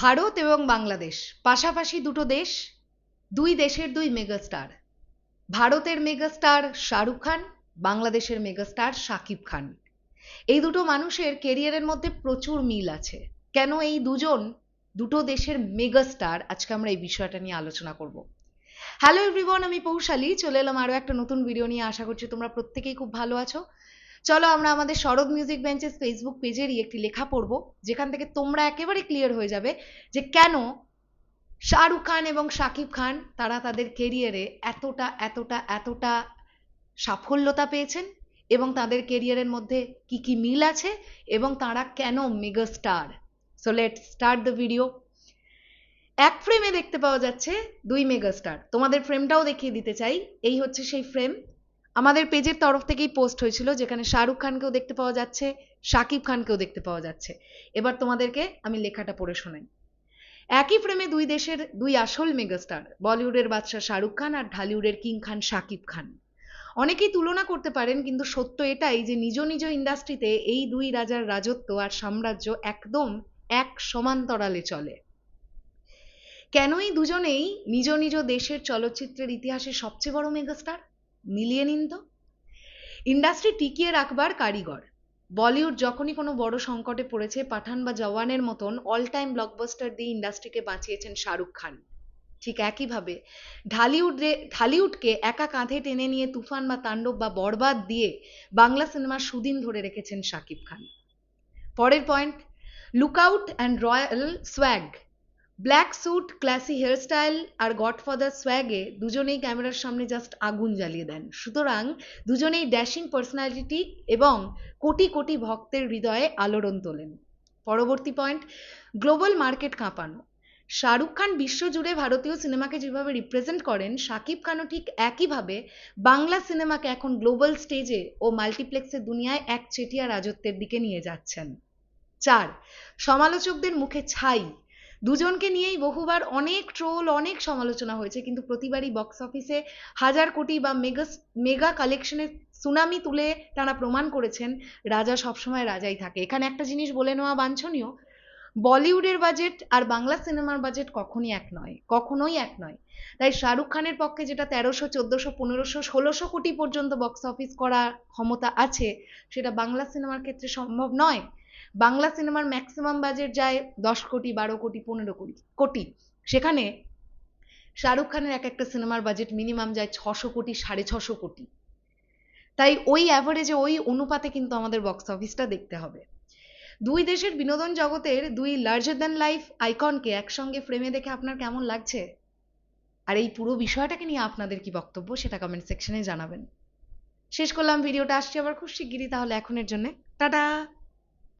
ভারত এবং বাংলাদেশ পাশাপাশি দুটো দেশ, দুই দেশের দুই মেগাস্টার। ভারতের মেগাস্টার শাহরুখ খান, বাংলাদেশের মেগাস্টার শাকিব খান। এই দুটো মানুষের কেরিয়ারের মধ্যে প্রচুর মিল আছে। কেন এই দুটো দেশের মেগাস্টার, আজকে আমরা এই বিষয়টা নিয়ে আলোচনা করব। হ্যালো এভরিওয়ান, আমি পৌশালী চলে এলাম আরো একটা নতুন ভিডিও নিয়ে। আশা করছি তোমরা প্রত্যেকেই খুব ভালো আছো। চলো আমরা আমাদের শরৎ মিউজিক বেঞ্চেস ফেসবুক পেজেরই একটি লেখা পড়বো, যেখান থেকে তোমরা একেবারে ক্লিয়ার হয়ে যাবে যে কেন শাহরুখ খান এবং শাকিব খান তারা তাদের কেরিয়ারে এতটা এতটা এতটা সাফল্যতা পেয়েছেন, এবং তাদের কেরিয়ারের মধ্যে কি কি মিল আছে, এবং তারা কেন megastar. So let's start the video. এক ফ্রেমে দেখতে পাওয়া যাচ্ছে দুই মেগাস্টার। তোমাদের ফ্রেমটাও দেখিয়ে দিতে চাই। এই হচ্ছে সেই ফ্রেম, আমাদের পেজের তরফ থেকেই পোস্ট হয়েছিল, যেখানে শাহরুখ খানকেও দেখতে পাওয়া যাচ্ছে, শাকিব খানকেও দেখতে পাওয়া যাচ্ছে। এবার তোমাদেরকে আমি লেখাটা পড়ে শোনাই। একই ফ্রেমে দুই দেশের দুই আসল মেগাস্টার, বলিউডের বাদশাহ শাহরুখ খান আর ঢালিউডের কিং খান শাকিব খান। অনেকেই তুলনা করতে পারেন, কিন্তু সত্য এটাই যে নিজ নিজ ইন্ডাস্ট্রিতে এই দুই রাজার রাজত্ব আর সাম্রাজ্য একদম এক সমান্তরালে চলে। কেন এই দুজনেই নিজ নিজ দেশের চলচ্চিত্রের ইতিহাসে সবচেয়ে বড় মেগাস্টার, মিলিয়ে নিন তো। ইন্ডাস্ট্রি টিকিয়ে রাখবার কারিগর। বলিউড যখনই কোনো বড় সংকটে পড়েছে, পাঠান বা জওয়ানের মতন অল টাইম ব্লকবাস্টার দিয়ে ইন্ডাস্ট্রিকে বাঁচিয়েছেন শাহরুখ খান। ঠিক একইভাবে ঢালিউডকে একা কাঁধে টেনে নিয়ে তুফান বা তাণ্ডব বা বরবাদ দিয়ে বাংলা সিনেমার সুদিন ধরে রেখেছেন শাকিব খান। পরের point, lookout and royal swag. Black suit, classy hairstyle আর গডফাদার সোয়াগে দুজনেই ক্যামেরার সামনে জাস্ট আগুন জ্বালিয়ে দেন। সুতরাং দুজনেই ড্যাশিং পার্সোনালিটি এবং কোটি কোটি ভক্তের হৃদয়ে আলোড়ন তোলেন। পরবর্তী পয়েন্ট, গ্লোবাল মার্কেট কাঁপানো। শাহরুখ খান বিশ্বজুড়ে ভারতীয় সিনেমাকে যেভাবে রিপ্রেজেন্ট করেন, শাকিব খানও ঠিক একইভাবে বাংলা সিনেমাকে এখন গ্লোবাল স্টেজে ও মাল্টিপ্লেক্সের দুনিয়ায় একচেটিয়া রাজত্বের দিকে নিয়ে যাচ্ছেন। 4, সমালোচকদের মুখে ছাই। দুজনকে নিয়েই বহুবার অনেক ট্রোল, অনেক সমালোচনা হয়েছে, কিন্তু প্রতিবারই বক্স অফিসে হাজার কোটি বা মেগা কালেকশনের সুনামি তুলে তারা প্রমাণ করেছেন রাজা সবসময় রাজাই থাকে। এখানে একটা জিনিস বলে নেওয়া বাঞ্ছনীয়, বলিউডের বাজেট আর বাংলা সিনেমার বাজেট কখনোই এক নয়। তাই শাহরুখ খানের পক্ষে যেটা 1300, 1400, 1500, 1600 কোটি পর্যন্ত বক্স অফিস করার ক্ষমতা আছে, সেটা বাংলা সিনেমার ক্ষেত্রে সম্ভব নয়। বাংলা সিনেমার ম্যাক্সিমাম বাজেট যায় 10 কোটি, 12 কোটি, 15 কোটি। সেখানে শাহরুখ খানের এক একটা সিনেমার বাজেট মিনিমাম যায় 600 কোটি, 650 কোটি। তাই ওই অ্যাভারেজে, ওই অনুপাতে কিন্তু আমাদের বক্স অফিসটা দেখতে হবে। দুই দেশের বিনোদন জগতের দুই লার্জার দ্যান লাইফ আইকনকে একসঙ্গে ফ্রেমে দেখে আপনার কেমন লাগছে, আর এই পুরো বিষয়টাকে নিয়ে আপনাদের কি বক্তব্য, সেটা কমেন্ট সেকশনে জানাবেন। শেষ করলাম ভিডিওটা, আসছি আবার খুব শিগগিরই। তাহলে এখনের জন্য টাটা।